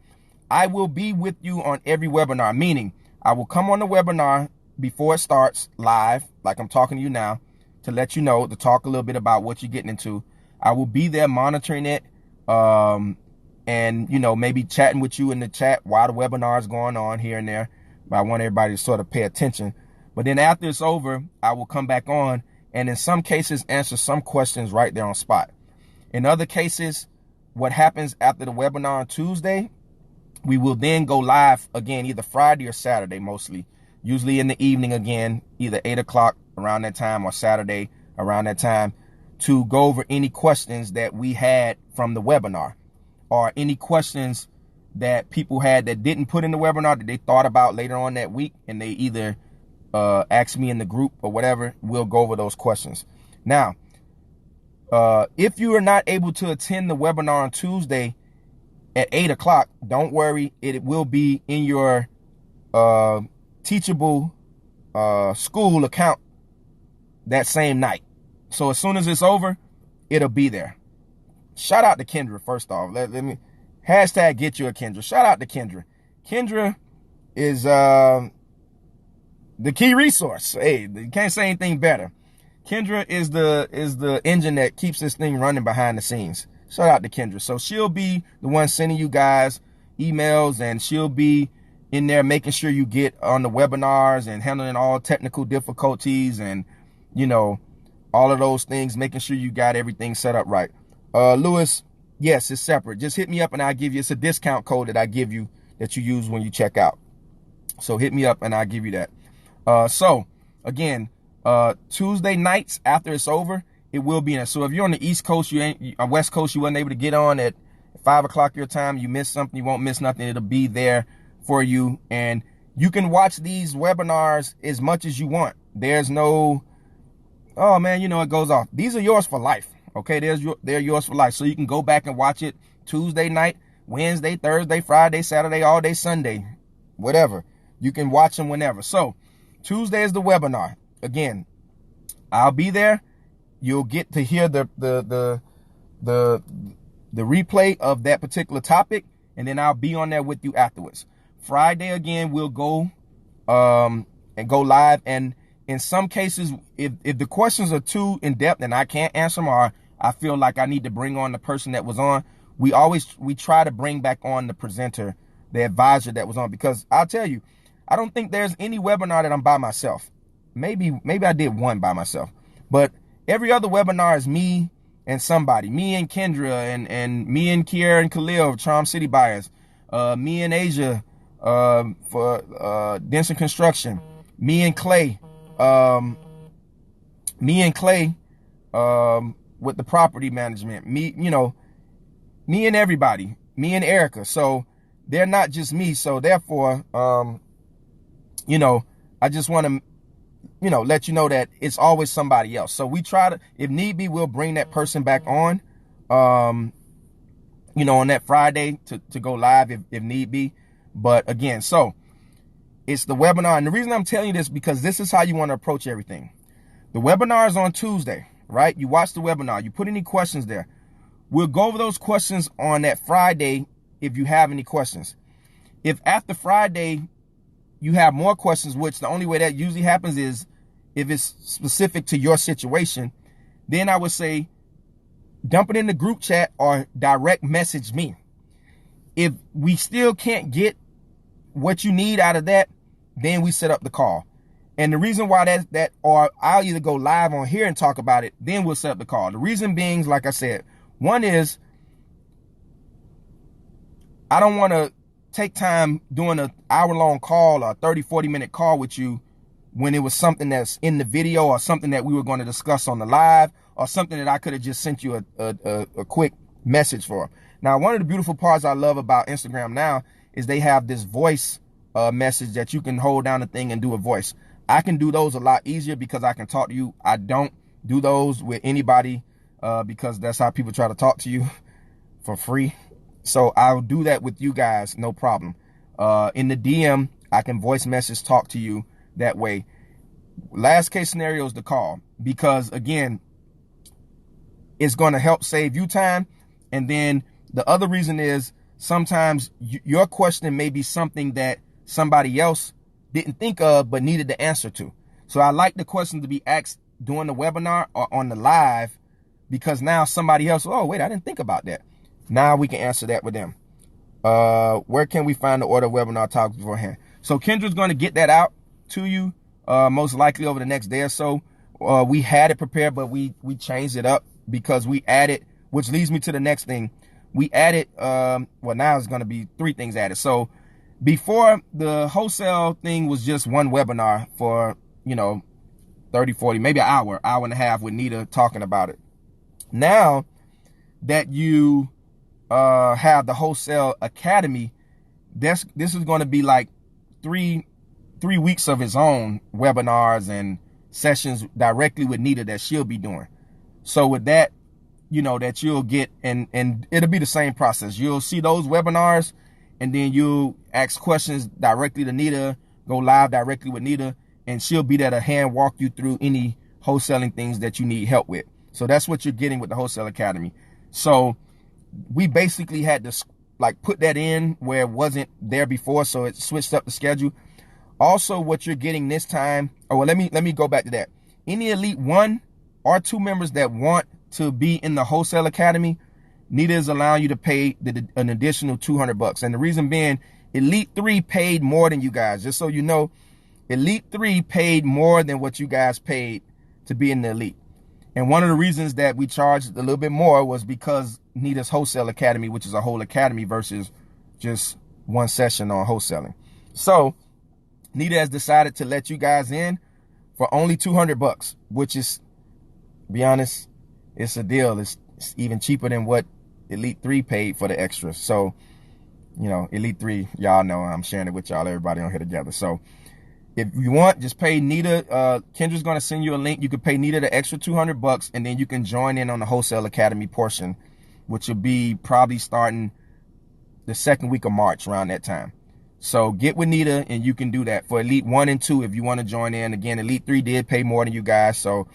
I will be with you on every webinar, meaning I will come on the webinar before it starts live, like I'm talking to you now, to let you know, to talk a little bit about what you're getting into. I will be there monitoring it, and, maybe chatting with you in the chat while the webinar is going on here and there. But I want everybody to sort of pay attention. But then after it's over, I will come back on and in some cases answer some questions right there on spot. In other cases, what happens after the webinar on Tuesday, we will then go live again, either Friday or Saturday, mostly. Usually in the evening again, either 8 o'clock around that time or Saturday around that time, to go over any questions that we had from the webinar or any questions that people had that didn't put in the webinar that they thought about later on that week, and they either asked me in the group or whatever. We'll go over those questions. Now, if you are not able to attend the webinar on Tuesday at 8 o'clock, don't worry. It will be in your Teachable school account that same night. So as soon as it's over, it'll be there. Shout out to Kendra, first off. Let me hashtag get you a Kendra. Shout out to Kendra. Kendra is the key resource. Hey, you can't say anything better. Kendra is the engine that keeps this thing running behind the scenes. Shout out to Kendra. So she'll be the one sending you guys emails, and she'll be in there making sure you get on the webinars and handling all technical difficulties and, you know, all of those things, making sure you got everything set up right. Lewis, yes, it's separate. Just hit me up and I'll give you, it's a discount code that I give you that you use when you check out. So hit me up and I'll give you that. So again, Tuesday nights after it's over, it will be in there. So if you're on the East Coast, West Coast, you wasn't able to get on at 5 o'clock your time, you missed something, you won't miss nothing. It'll be there for you. And you can watch these webinars as much as you want. There's no, oh man, you know, it goes off. These are yours for life. Okay, they're yours for life. So you can go back and watch it Tuesday night, Wednesday, Thursday, Friday, Saturday, all day Sunday, whatever. You can watch them whenever. So Tuesday is the webinar. Again, I'll be there. You'll get to hear the replay of that particular topic, and then I'll be on there with you afterwards. Friday again, we'll go and go live. And in some cases, if the questions are too in depth and I can't answer them, or I feel like I need to bring on the person that was on, we try to bring back on the presenter, the advisor that was on, because I'll tell you, I don't think there's any webinar that I'm by myself. Maybe I did one by myself, but every other webinar is me and somebody, me and Kendra and me and Kiera and Khalil of Charm City Buyers, me and Asia for Denson Construction, me and Clay with the property management, me and everybody, me and Erica. So they're not just me. So therefore, I just want to, let you know that it's always somebody else. So we try to, if need be, we'll bring that person back on, on that Friday to go live if need be. But again, so it's the webinar. And the reason I'm telling you this, because this is how you want to approach everything. The webinar is on Tuesday, right? You watch the webinar, you put any questions there. We'll go over those questions on that Friday if you have any questions. If after Friday you have more questions, which the only way that usually happens is if it's specific to your situation, then I would say dump it in the group chat or direct message me. If we still can't get what you need out of that, then we set up the call. And the reason why or I'll either go live on here and talk about it, then we'll set up the call. The reason being, like I said, one is I don't want to take time doing an hour-long call or a 30, 40-minute call with you when it was something that's in the video or something that we were going to discuss on the live or something that I could have just sent you a quick message for. Now, one of the beautiful parts I love about Instagram now is they have this voice message that you can hold down the thing and do a voice. I can do those a lot easier because I can talk to you. I don't do those with anybody because that's how people try to talk to you for free. So I'll do that with you guys, no problem. In the DM, I can voice message talk to you that way. Last case scenario is the call, because again, it's going to help save you time. And then the other reason is sometimes your question may be something that somebody else didn't think of but needed the answer to. So I like the question to be asked during the webinar or on the live, because now somebody else, oh wait, I didn't think about that. Now we can answer that with them. Where can we find the order webinar talks beforehand? So Kendra's going to get that out to you most likely over the next day or so. We had it prepared, but we changed it up because we added, which leads me to the next thing. We added, well, now it's going to be 3 things added. So before, the wholesale thing was just one webinar for, 30, 40, maybe an hour and a half with Nita talking about it. Now that you have the Wholesale Academy, this is going to be like three weeks of its own webinars and sessions directly with Nita that she'll be doing. So with that, that you'll get, and it'll be the same process. You'll see those webinars, and then you ask questions directly to Nita, go live directly with Nita, and she'll be there to hand walk you through any wholesaling things that you need help with. So that's what you're getting with the Wholesale Academy. So we basically had to like put that in where it wasn't there before, so it switched up the schedule. Also, what you're getting this time, oh, well, let me go back to that. Any Elite 1 or 2 members that want to be in the Wholesale Academy, Nita is allowing you to pay an additional $200. And the reason being, Elite 3 paid more than you guys. Just so you know, Elite 3 paid more than what you guys paid to be in the Elite. And one of the reasons that we charged a little bit more was because Nita's Wholesale Academy, which is a whole academy versus just one session on wholesaling. So Nita has decided to let you guys in for only $200, which is, to be honest, it's a deal. It's even cheaper than what Elite 3 paid for the extras. So, you know, Elite 3, y'all know I'm sharing it with y'all, everybody on here together. So if you want, just pay Nita. Kendra's going to send you a link. You can pay Nita the extra $200, and then you can join in on the Wholesale Academy portion, which will be probably starting the second week of March, around that time. So get with Nita, and you can do that for Elite 1 and 2 if you want to join in. Again, Elite 3 did pay more than you guys, so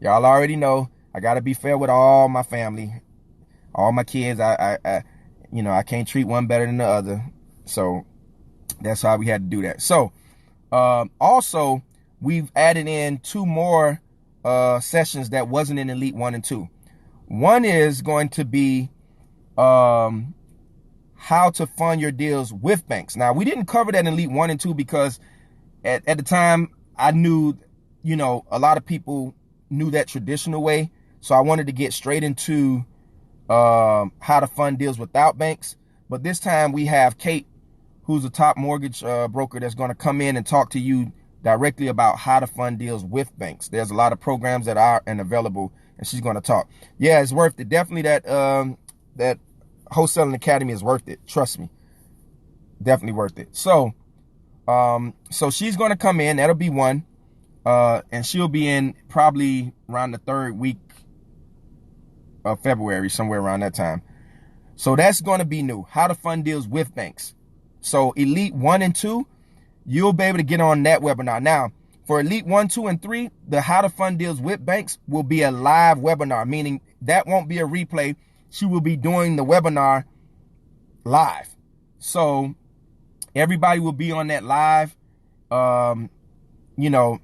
y'all already know I got to be fair with all my family, all my kids. You know, I can't treat one better than the other, so that's how we had to do that. So also, we've added in 2 more sessions that wasn't in Elite 1 and 2. One is going to be how to fund your deals with banks. Now, we didn't cover that in Elite 1 and 2 because at the time, I knew, you know, a lot of people knew that traditional way. So I wanted to get straight into how to fund deals without banks. But this time we have Kate, who's a top mortgage broker, that's going to come in and talk to you directly about how to fund deals with banks. There's a lot of programs that are available, and she's going to talk. Yeah, it's worth it. Definitely that Wholesaling Academy is worth it. Trust me. Definitely worth it. So, so she's going to come in. That'll be one. And she'll be in probably around the 3rd week of February, somewhere around that time. So that's going to be new. How to fund deals with banks. So Elite 1 and 2, you'll be able to get on that webinar. Now, for Elite 1, 2, and 3, the How to Fund Deals with Banks will be a live webinar, meaning that won't be a replay. She will be doing the webinar live. So everybody will be on that live. You know,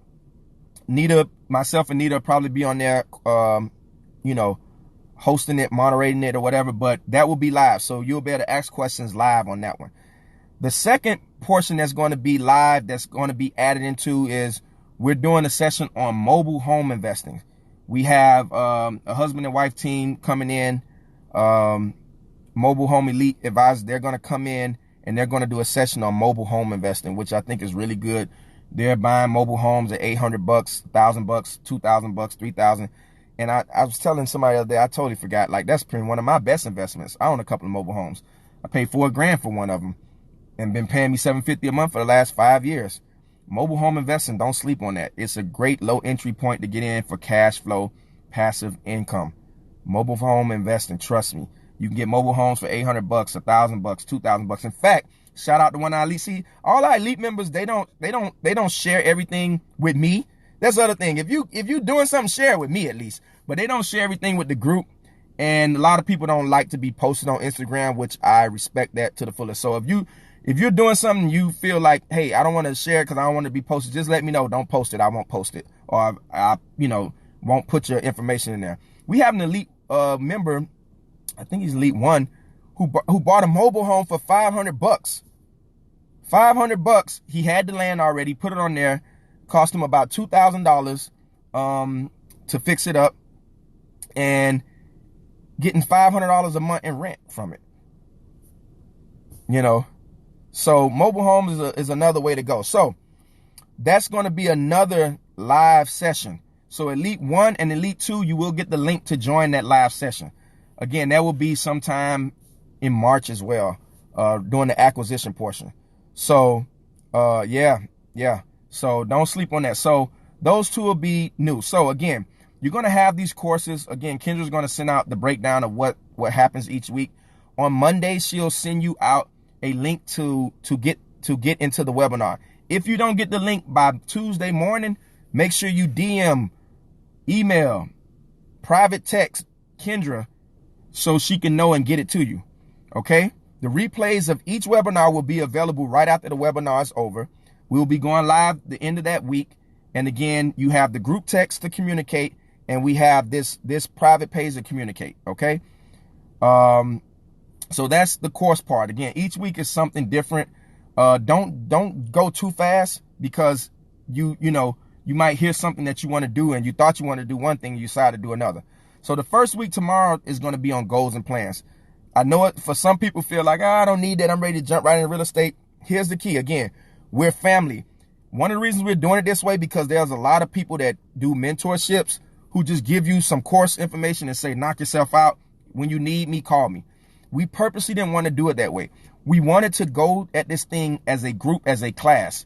Nita, myself and Nita will probably be on there, you know, hosting it, moderating it, or whatever, but that will be live. So you'll be able to ask questions live on that one. The second portion that's going to be live, that's going to be added into, is we're doing a session on mobile home investing. We have a husband and wife team coming in, Mobile Home Elite Advisors. They're going to come in and they're going to do a session on mobile home investing, which I think is really good. They're buying mobile homes at $800, $1,000, $2,000, $3,000. And I was telling somebody the other day, I totally forgot, like, that's pretty one of my best investments. I own a couple of mobile homes. I paid $4,000 for one of them and been paying me $750 a month for the last 5 years. Mobile home investing, don't sleep on that. It's a great low entry point to get in for cash flow, passive income. Mobile home investing, trust me. You can get mobile homes for $800, $1,000, $2,000. In fact, shout out to one of our Elite. See, all our Elite members, they don't share everything with me. That's the other thing. If you doing something, share it with me at least. But they don't share everything with the group. And a lot of people don't like to be posted on Instagram, which I respect that to the fullest. So if you're doing something you feel like, hey, I don't want to share it because I don't want to be posted, just let me know. Don't post it. I won't post it. Or I you know, won't put your information in there. We have an Elite member, I think he's Elite 1, who bought a mobile home for $500. $500. He had the land already, put it on there. Cost him about $2,000 to fix it up, and getting $500 a month in rent from it. You know, so mobile homes is another way to go. So that's going to be another live session. So Elite 1 and Elite 2, you will get the link to join that live session. Again, that will be sometime in March as well, during the acquisition portion. So, yeah. So don't sleep on that. So those two will be new. So again, you're going to have these courses. Again, Kendra's going to send out the breakdown of what happens each week. On Monday, she'll send you out a link to get into the webinar. If you don't get the link by Tuesday morning, make sure you DM, email, private text Kendra so she can know and get it to you. Okay? The replays of each webinar will be available right after the webinar is over. We'll be going live the end of that week. And again, you have the group text to communicate, and we have this private page to communicate. Okay? So that's the course part. Again, each week is something different. Don't go too fast, because you might hear something that you want to do and you thought you want to do one thing and you decided to do another. So the first week tomorrow is going to be on goals and plans. I know it for some people feel like, I don't need that. I'm ready to jump right into real estate. Here's the key. Again, we're family. One of the reasons we're doing it this way, because there's a lot of people that do mentorships who just give you some course information and say, knock yourself out. When you need me, call me. We purposely didn't want to do it that way. We wanted to go at this thing as a group, as a class,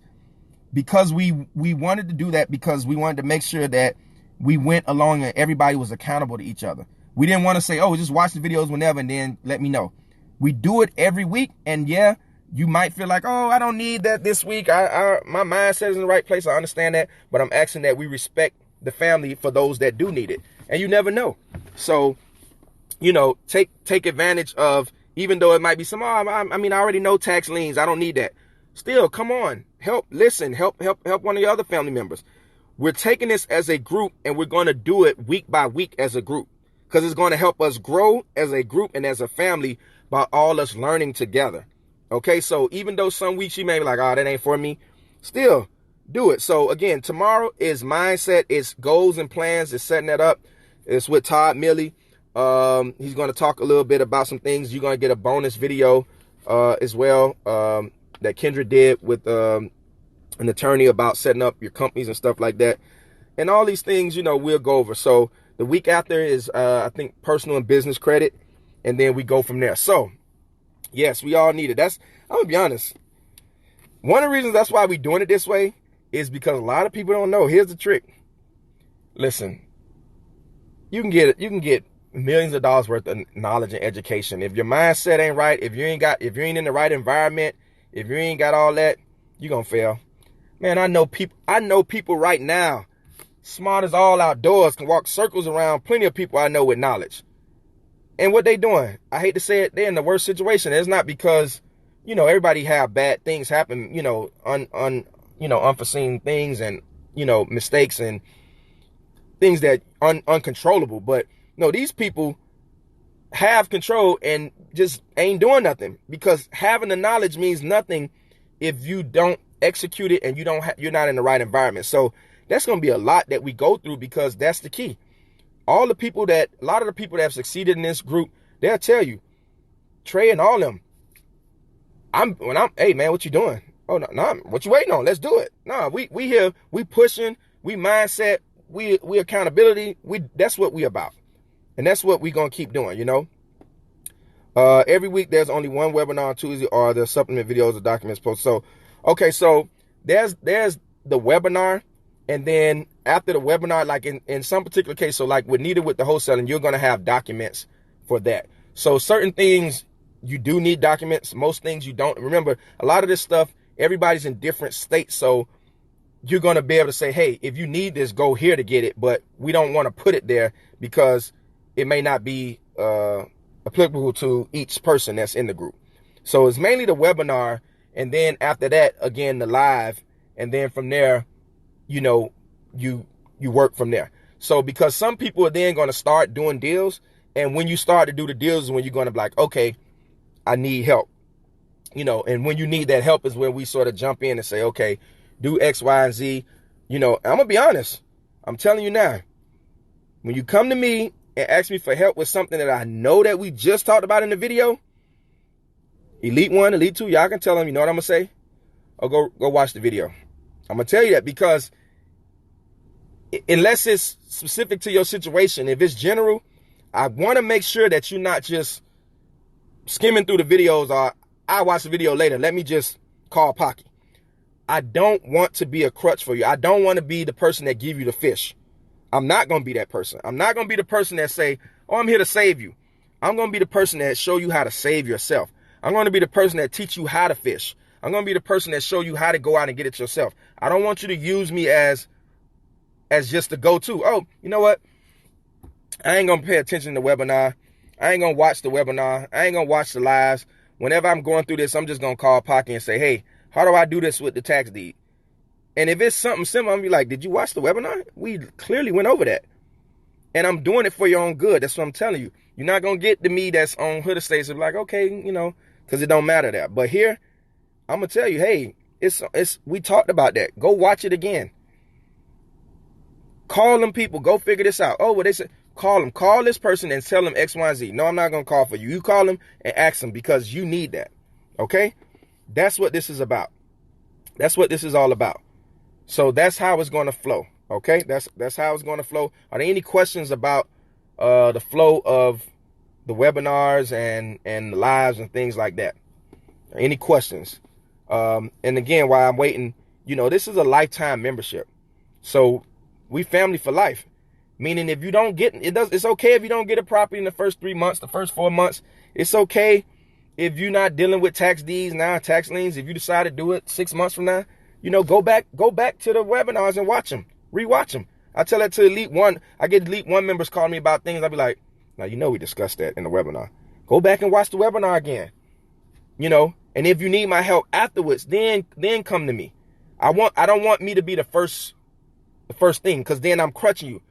because we wanted to do that, because we wanted to make sure that we went along and everybody was accountable to each other. We didn't want to say, oh, just watch the videos whenever and then let me know. We do it every week. And yeah, you might feel like, oh, I don't need that this week. My mindset is in the right place. I understand that. But I'm asking that we respect the family for those that do need it. And you never know. So, take advantage of, even though it might be some, I already know tax liens. I don't need that. Still, come on, help one of your other family members. We're taking this as a group, and we're going to do it week by week as a group, because it's going to help us grow as a group and as a family by all us learning together. Okay, so even though some weeks you may be like, oh, that ain't for me, still do it. So again, tomorrow is mindset, it's goals and plans, it's setting that up. It's with Todd Milley. He's going to talk a little bit about some things. You're going to get a bonus video as well that Kendra did with an attorney about setting up your companies and stuff like that. And all these things, we'll go over. So the week after is, I think, personal and business credit. And then we go from there. So, yes, we all need it. I'm going to be honest. One of the reasons that's why we're doing it this way is because a lot of people don't know. Here's the trick. Listen, you can get millions of dollars worth of knowledge and education. If your mindset ain't right, if you ain't in the right environment, if you ain't got all that, you're going to fail. Man, I know people right now, smart as all outdoors, can walk circles around plenty of people I know with knowledge. And what they doing, I hate to say it, they're in the worst situation. It's not because, everybody have bad things happen, unforeseen things and, mistakes and things that uncontrollable. But no, these people have control and just ain't doing nothing, because having the knowledge means nothing if you don't execute it and you're not in the right environment. So that's going to be a lot that we go through, because that's the key. A lot of the people that have succeeded in this group, they'll tell you, Trey and all them, hey man, what you doing? Oh no, what you waiting on? Let's do it. No, we here, we pushing, we mindset, we accountability. That's what we about. And that's what we're going to keep doing, Every week there's only one webinar on Tuesday, or the supplement videos or documents posted. So, okay, so there's the webinar. And then after the webinar, like in some particular case, so like with needed with the wholesaling, you're going to have documents for that. So certain things you do need documents. Most things you don't. Remember, a lot of this stuff, everybody's in different states. So you're going to be able to say, hey, if you need this, go here to get it. But we don't want to put it there because it may not be applicable to each person that's in the group. So it's mainly the webinar. And then after that, again, the live. And then from there, you work from there. So because some people are then going to start doing deals. And when you start to do the deals is when you're going to be like, okay, I need help. And when you need that help is when we sort of jump in and say, okay, do X, Y, and Z. I'm going to be honest. I'm telling you now, when you come to me and ask me for help with something that I know that we just talked about in the video, Elite 1, Elite 2, y'all can tell them, you know what I'm going to say? Or go watch the video. I'm going to tell you that because unless it's specific to your situation, if it's general, I want to make sure that you're not just skimming through the videos or I watch the video later. Let me just call Pocky. I don't want to be a crutch for you. I don't want to be the person that give you the fish. I'm not going to be that person. I'm not going to be the person that say, oh, I'm here to save you. I'm going to be the person that show you how to save yourself. I'm going to be the person that teach you how to fish. I'm going to be the person that show you how to go out and get it yourself. I don't want you to use me as just the go-to. Oh, you know what? I ain't going to pay attention to the webinar. I ain't going to watch the webinar. I ain't going to watch the lives. Whenever I'm going through this, I'm just going to call Pocky and say, hey, how do I do this with the tax deed? And if it's something simple, I'm going to be like, did you watch the webinar? We clearly went over that. And I'm doing it for your own good. That's what I'm telling you. You're not going to get to me that's on Hoodestates and be like, okay, you know, because it don't matter that. But here, I'm going to tell you, hey, we talked about that. Go watch it again. Call them people. Go figure this out. Oh, well, they said, call them. Call this person and tell them X, Y, and Z. No, I'm not going to call for you. You call them and ask them because you need that. Okay? That's what this is about. That's what this is all about. So that's how it's going to flow. Okay? That's how it's going to flow. Are there any questions about the flow of the webinars and the lives and things like that? Any questions? And again, while I'm waiting, you know, this is a lifetime membership. So we family for life. Meaning if you don't get it's okay if you don't get a property in the first 3 months, the first 4 months. It's okay if you're not dealing with tax deeds now, tax liens. If you decide to do it 6 months from now, you know, go back to the webinars and watch them, rewatch them. I tell that to Elite One. I get Elite One members calling me about things. I'll be like, now, you know, we discussed that in the webinar. Go back and watch the webinar again. You know, and if you need my help afterwards, then come to me. I don't want me to be the first thing, because then I'm crutching you.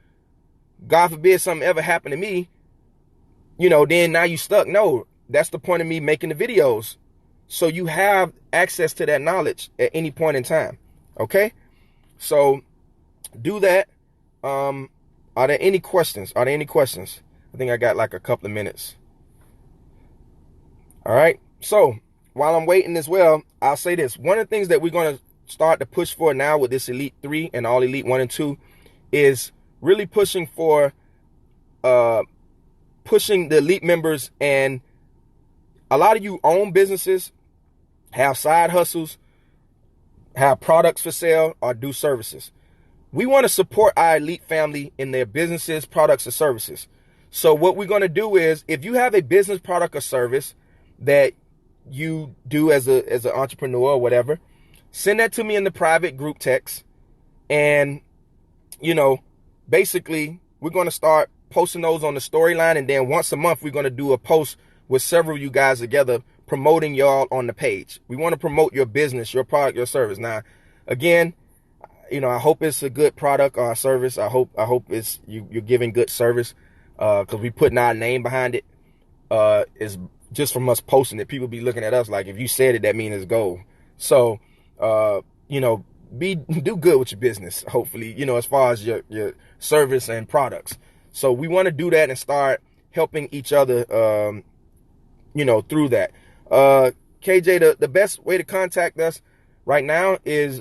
God forbid something ever happened to me, you know, then now you stuck. No, that's the point of me making the videos. So you have access to that knowledge at any point in time. Okay? So do that. Are there any questions? I think I got like a couple of minutes. All right. So while I'm waiting as well, I'll say this. One of the things that we're going to start to push for now with this Elite 3 and all Elite 1 and 2 is really pushing for pushing the Elite members. And a lot of you own businesses, have side hustles, have products for sale, or do services. We want to support our Elite family in their businesses, products, and services. So what we're going to do is, if you have a business, product, or service that you do as an entrepreneur or whatever, send that to me in the private group text. And, you know, basically, we're going to start posting those on the storyline. And then once a month, we're going to do a post with several of you guys together promoting y'all on the page. We want to promote your business, your product, your service. Now, again, you know, I hope it's a good product or service. I hope it's you're giving good service, because we putting our name behind it. Is just from us posting it. People be looking at us like, if you said it, that means it's gold. So, you know, do good with your business, hopefully, you know, as far as your service and products. So we want to do that and start helping each other, you know, through that. KJ, the best way to contact us right now is,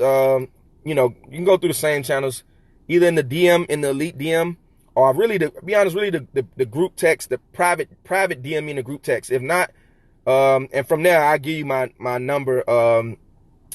you know, you can go through the same channels, either in the DM, in the Elite DM, or really, to be honest, really the group text, the private DM in the group text. If not, and from there, I'll give you my number,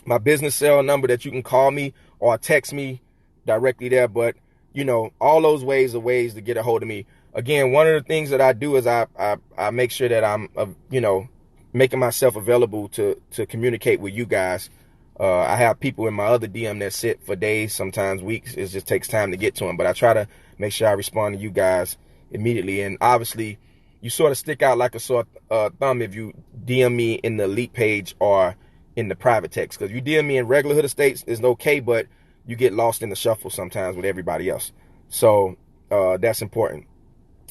my business cell number that you can call me or text me directly there. But, you know, all those ways are ways to get a hold of me. Again, one of the things that I do is I make sure that I'm, you know, making myself available to communicate with you guys. I have people in my other DM that sit for days, sometimes weeks. It just takes time to get to them. But I try to make sure I respond to you guys immediately. And obviously, you sort of stick out like a sore thumb if you DM me in the Elite page or in the private text. Because if you DM me in regular Hoodestates, it's okay, but you get lost in the shuffle sometimes with everybody else. So that's important.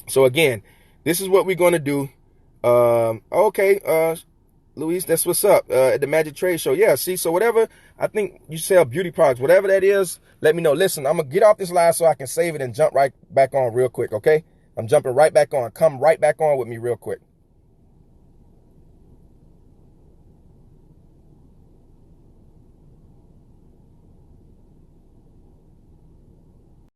So again, this is what we're going to do. Okay, Luis, that's what's up at the Magic Trade Show. Yeah, see, so whatever, I think you sell beauty products, whatever that is, let me know. Listen, I'm going to get off this live so I can save it and jump right back on real quick, okay? I'm jumping right back on. Come right back on with me real quick.